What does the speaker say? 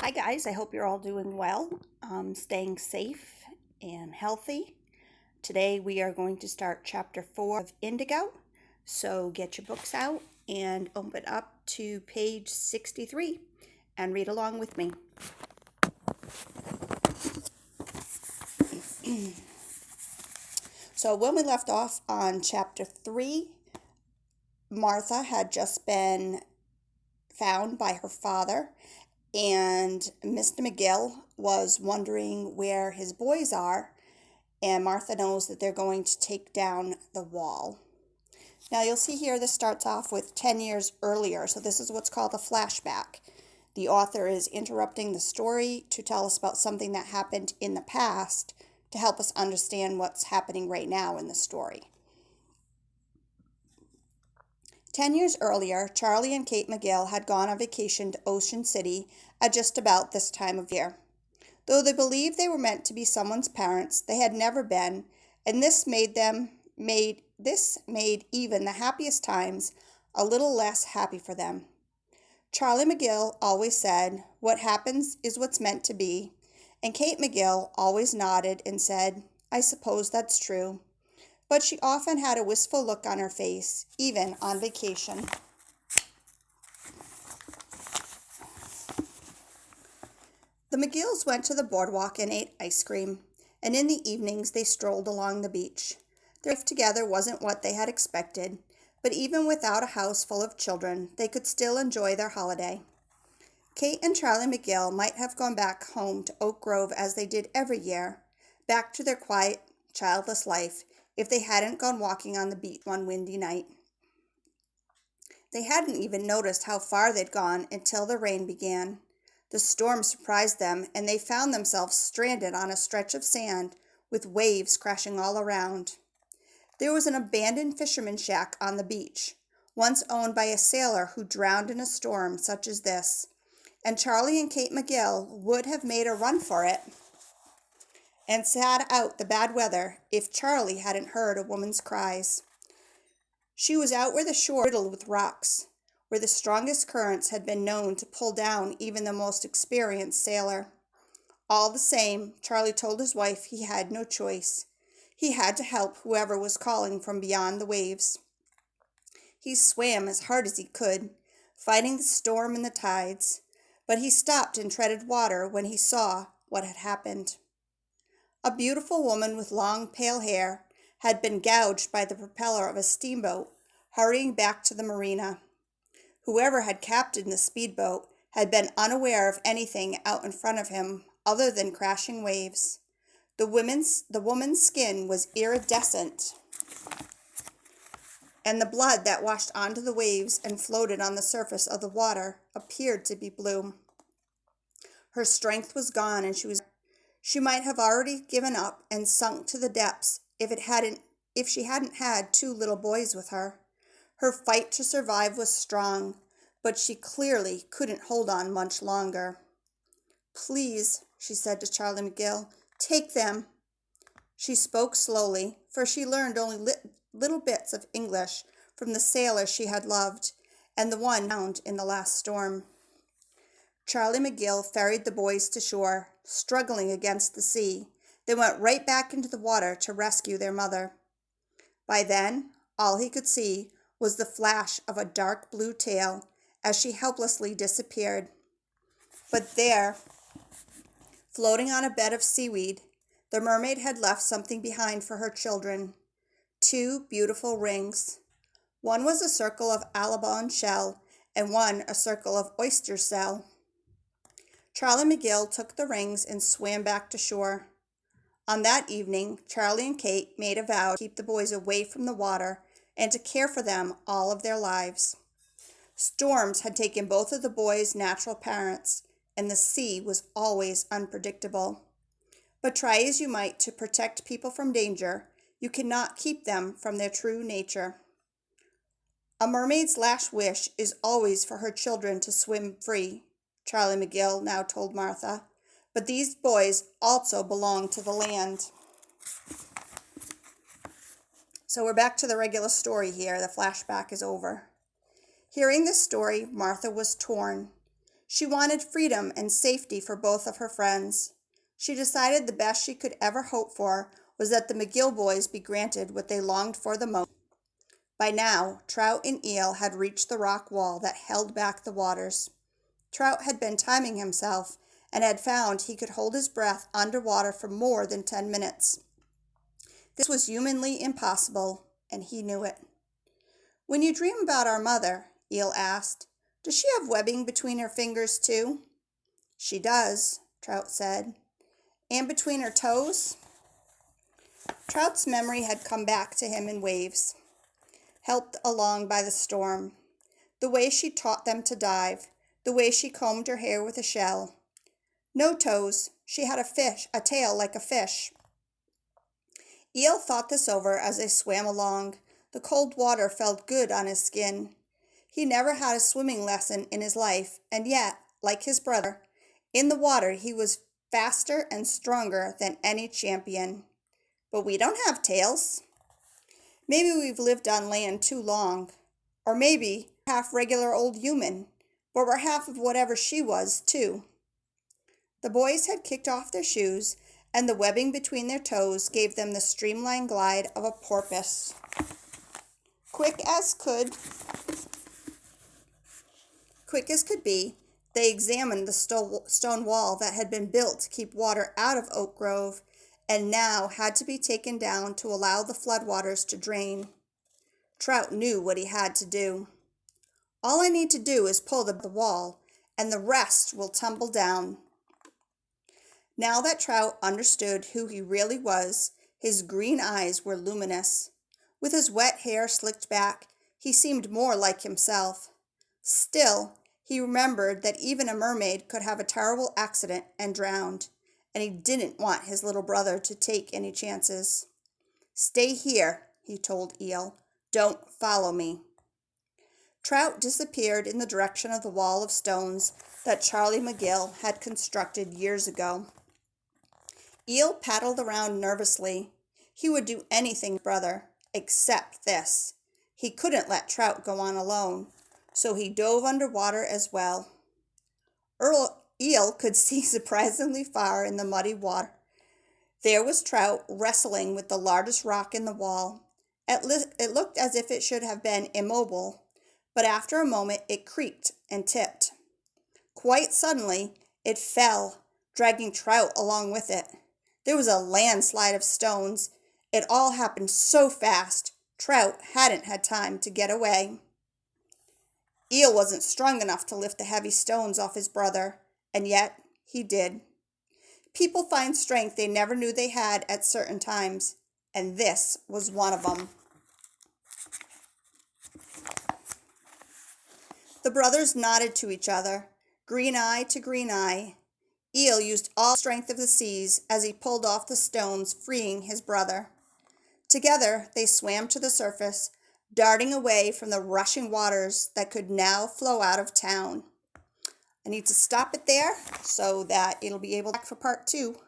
Hi guys, I hope you're all doing well, staying safe and healthy. Today we are going to start chapter 4 of Indigo. So get your books out and open up to page 63 and read along with me. So when we left off on chapter 3, Martha had just been found by her father, and Mr. McGill was wondering where his boys are, and Martha knows that they're going to take down the wall. Now you'll see here this starts off with 10 years earlier, so this is what's called a flashback. The author is interrupting the story to tell us about something that happened in the past to help us understand what's happening right now in the story. 10 years earlier, Charlie and Kate McGill had gone on vacation to Ocean City at just about this time of year. Though they believed they were meant to be someone's parents, they had never been, and this made even the happiest times a little less happy for them. Charlie McGill always said, "What happens is what's meant to be," and Kate McGill always nodded and said, "I suppose that's true." But she often had a wistful look on her face, even on vacation. The McGills went to the boardwalk and ate ice cream, and in the evenings they strolled along the beach. Their life together wasn't what they had expected, but even without a house full of children, they could still enjoy their holiday. Kate and Charlie McGill might have gone back home to Oak Grove as they did every year, back to their quiet, childless life, if they hadn't gone walking on the beach one windy night. They hadn't even noticed how far they'd gone until the rain began. The storm surprised them, and they found themselves stranded on a stretch of sand with waves crashing all around. There was an abandoned fisherman's shack on the beach, once owned by a sailor who drowned in a storm such as this, and Charlie and Kate McGill would have made a run for it and sat out the bad weather if Charlie hadn't heard a woman's cries. She was out where the shore was riddled with rocks, where the strongest currents had been known to pull down even the most experienced sailor. All the same, Charlie told his wife he had no choice. He had to help whoever was calling from beyond the waves. He swam as hard as he could, fighting the storm and the tides, but he stopped and treaded water when he saw what had happened. A beautiful woman with long, pale hair had been gouged by the propeller of a steamboat hurrying back to the marina. Whoever had captained the speedboat had been unaware of anything out in front of him other than crashing waves. The woman's skin was iridescent, and the blood that washed onto the waves and floated on the surface of the water appeared to be blue. Her strength was gone, and she might have already given up and sunk to the depths if she hadn't had two little boys with her. Her fight to survive was strong, but she clearly couldn't hold on much longer. "Please," she said to Charlie McGill, "take them." She spoke slowly, for she learned only little bits of English from the sailor she had loved and the one drowned in the last storm. Charlie McGill ferried the boys to shore, struggling against the sea. They went right back into the water to rescue their mother. By then, all he could see was the flash of a dark blue tail as she helplessly disappeared. But there, floating on a bed of seaweed, the mermaid had left something behind for her children. Two beautiful rings. One was a circle of Alabon shell, and one a circle of oyster shell. Charlie McGill took the rings and swam back to shore. On that evening, Charlie and Kate made a vow to keep the boys away from the water and to care for them all of their lives. Storms had taken both of the boys' natural parents, and the sea was always unpredictable. But try as you might to protect people from danger, you cannot keep them from their true nature. A mermaid's last wish is always for her children to swim free, Charlie McGill now told Martha, but these boys also belong to the land. So we're back to the regular story here. The flashback is over. Hearing this story, Martha was torn. She wanted freedom and safety for both of her friends. She decided the best she could ever hope for was that the McGill boys be granted what they longed for the most. By now, Trout and Eel had reached the rock wall that held back the waters. Trout had been timing himself and had found he could hold his breath underwater for more than 10 minutes. This was humanly impossible, and he knew it. "When you dream about our mother," Eel asked, "does she have webbing between her fingers too?" "She does," Trout said. "And between her toes?" Trout's memory had come back to him in waves, helped along by the storm. The way she taught them to dive, the way she combed her hair with a shell. No toes, she had a tail like a fish. Eel thought this over as they swam along. The cold water felt good on his skin. He never had a swimming lesson in his life, and yet, like his brother, in the water he was faster and stronger than any champion. "But we don't have tails." "Maybe we've lived on land too long. Or maybe half regular old human, but we're half of whatever she was, too." The boys had kicked off their shoes, and the webbing between their toes gave them the streamlined glide of a porpoise. Quick as could be, they examined the stone wall that had been built to keep water out of Oak Grove and now had to be taken down to allow the floodwaters to drain. Trout knew what he had to do. "All I need to do is pull the wall, and the rest will tumble down." Now that Trout understood who he really was, his green eyes were luminous. With his wet hair slicked back, he seemed more like himself. Still, he remembered that even a mermaid could have a terrible accident and drowned, and he didn't want his little brother to take any chances. "Stay here," he told Eel. "Don't follow me." Trout disappeared in the direction of the wall of stones that Charlie McGill had constructed years ago. Eel paddled around nervously. He would do anything, brother, except this. He couldn't let Trout go on alone, so he dove underwater as well. Eel could see surprisingly far in the muddy water. There was Trout wrestling with the largest rock in the wall. It looked as if it should have been immobile, but after a moment it creaked and tipped. Quite suddenly, it fell, dragging Trout along with it. There was a landslide of stones. It all happened so fast, Trout hadn't had time to get away. Eel wasn't strong enough to lift the heavy stones off his brother, and yet he did. People find strength they never knew they had at certain times, and this was one of them. The brothers nodded to each other, green eye to green eye. Eel used all the strength of the seas as he pulled off the stones, freeing his brother. Together they swam to the surface, darting away from the rushing waters that could now flow out of town. I need to stop it there so that it'll be able to back for part 2.